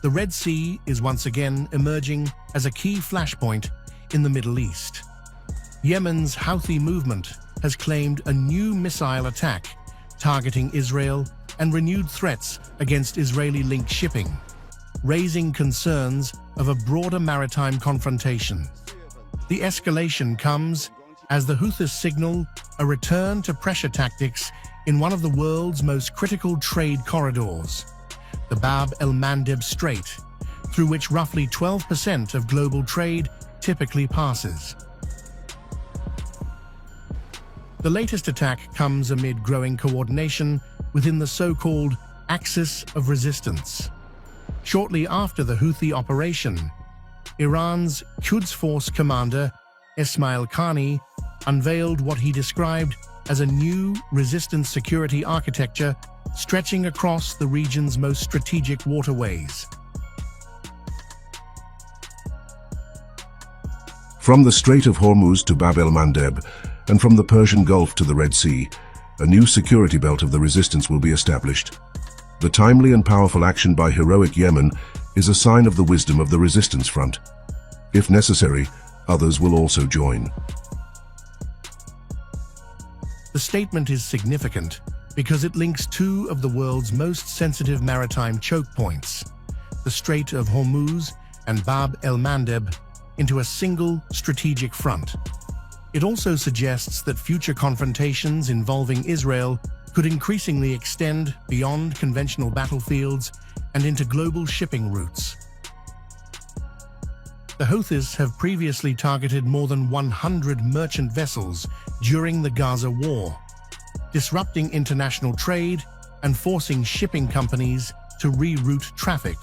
The Red Sea is once again emerging as a key flashpoint in the Middle East. Yemen's Houthi movement has claimed a new missile attack targeting Israel and renewed threats against Israeli-linked shipping, raising concerns of a broader maritime confrontation. The escalation comes as the Houthis signal a return to pressure tactics in one of the world's most critical trade corridors, the Bab el-Mandeb Strait, through which roughly 12% of global trade typically passes. The latest attack comes amid growing coordination within the so-called Axis of Resistance. Shortly after the Houthi operation, Iran's Quds force commander, Esmail Qaani, unveiled what he described as a new resistance security architecture stretching across the region's most strategic waterways. From the Strait of Hormuz to Bab el-Mandeb, and from the Persian Gulf to the Red Sea, a new security belt of the resistance will be established. The timely and powerful action by heroic Yemen is a sign of the wisdom of the resistance front. If necessary, others will also join. The statement is significant because it links two of the world's most sensitive maritime choke points, the Strait of Hormuz and Bab el-Mandeb, into a single strategic front. It also suggests that future confrontations involving Israel could increasingly extend beyond conventional battlefields and into global shipping routes. The Houthis have previously targeted more than 100 merchant vessels during the Gaza war, disrupting international trade and forcing shipping companies to reroute traffic.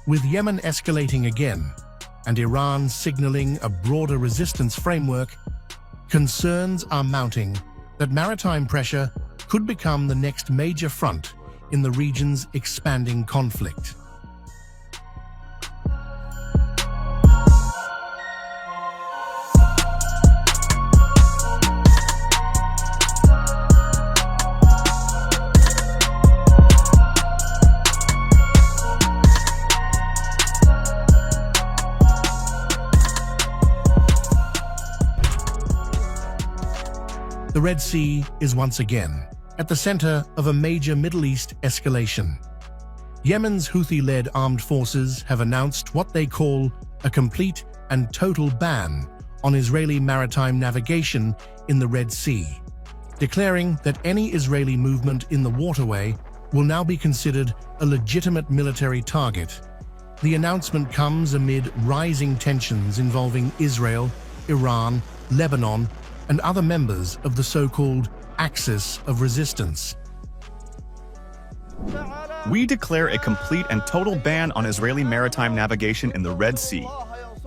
With Yemen escalating again and Iran signaling a broader resistance framework, concerns are mounting that maritime pressure could become the next major front in the region's expanding conflict. The Red Sea is once again at the center of a major Middle East escalation. Yemen's Houthi-led armed forces have announced what they call a complete and total ban on Israeli maritime navigation in the Red Sea, declaring that any Israeli movement in the waterway will now be considered a legitimate military target. The announcement comes amid rising tensions involving Israel, Iran, Lebanon, and other members of the so-called Axis of Resistance. We declare a complete and total ban on Israeli maritime navigation in the Red Sea,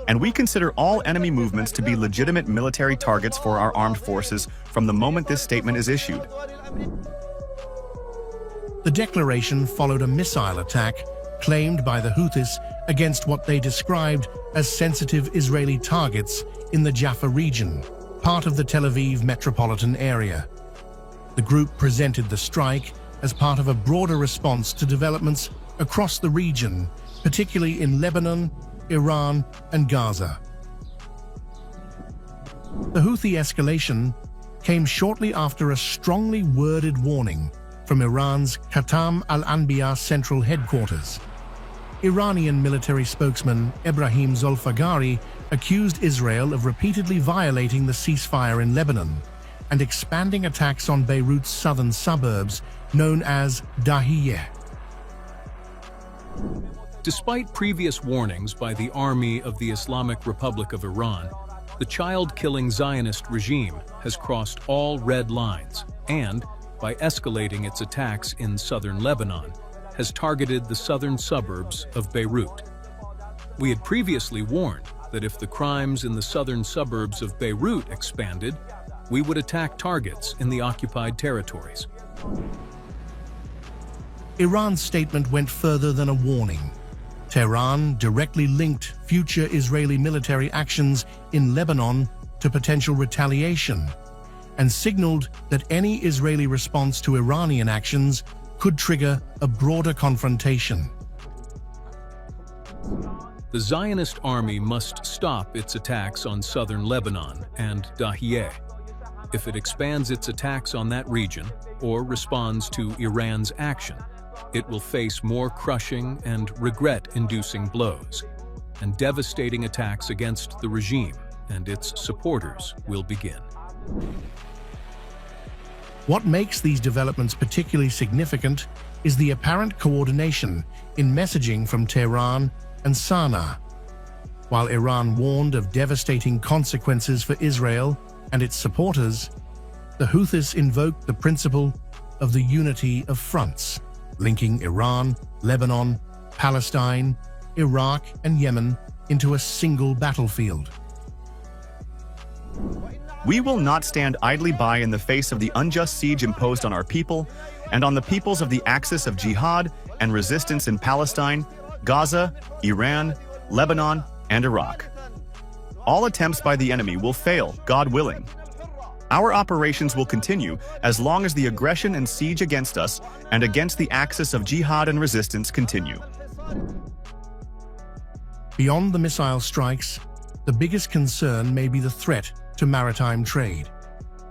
and we consider all enemy movements to be legitimate military targets for our armed forces from the moment this statement is issued. The declaration followed a missile attack claimed by the Houthis against what they described as sensitive Israeli targets in the Jaffa region, part of the Tel Aviv metropolitan area. The group presented the strike as part of a broader response to developments across the region, particularly in Lebanon, Iran, and Gaza. The Houthi escalation came shortly after a strongly worded warning from Iran's Khatam al-Anbiya central headquarters. Iranian military spokesman Ebrahim Zolfagari accused Israel of repeatedly violating the ceasefire in Lebanon and expanding attacks on Beirut's southern suburbs, known as Dahiyeh. Despite previous warnings by the Army of the Islamic Republic of Iran, the child-killing Zionist regime has crossed all red lines and, by escalating its attacks in southern Lebanon, has targeted the southern suburbs of Beirut. We had previously warned that if the crimes in the southern suburbs of Beirut expanded, we would attack targets in the occupied territories. Iran's statement went further than a warning. Tehran directly linked future Israeli military actions in Lebanon to potential retaliation and signaled that any Israeli response to Iranian actions could trigger a broader confrontation. The Zionist army must stop its attacks on southern Lebanon and Dahieh. If it expands its attacks on that region or responds to Iran's action, it will face more crushing and regret-inducing blows, and devastating attacks against the regime and its supporters will begin. What makes these developments particularly significant is the apparent coordination in messaging from Tehran and Sana'a. While Iran warned of devastating consequences for Israel and its supporters, the Houthis invoked the principle of the unity of fronts, linking Iran, Lebanon, Palestine, Iraq, and Yemen into a single battlefield. We will not stand idly by in the face of the unjust siege imposed on our people and on the peoples of the axis of jihad and resistance in Palestine, Gaza, Iran, Lebanon, and Iraq. All attempts by the enemy will fail, God willing. Our operations will continue as long as the aggression and siege against us and against the axis of jihad and resistance continue. Beyond the missile strikes, the biggest concern may be the threat to maritime trade.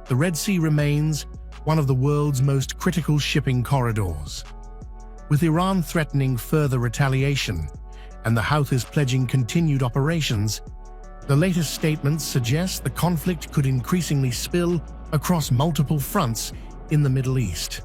The Red Sea remains one of the world's most critical shipping corridors. With Iran threatening further retaliation and the Houthis pledging continued operations, the latest statements suggest the conflict could increasingly spill across multiple fronts in the Middle East.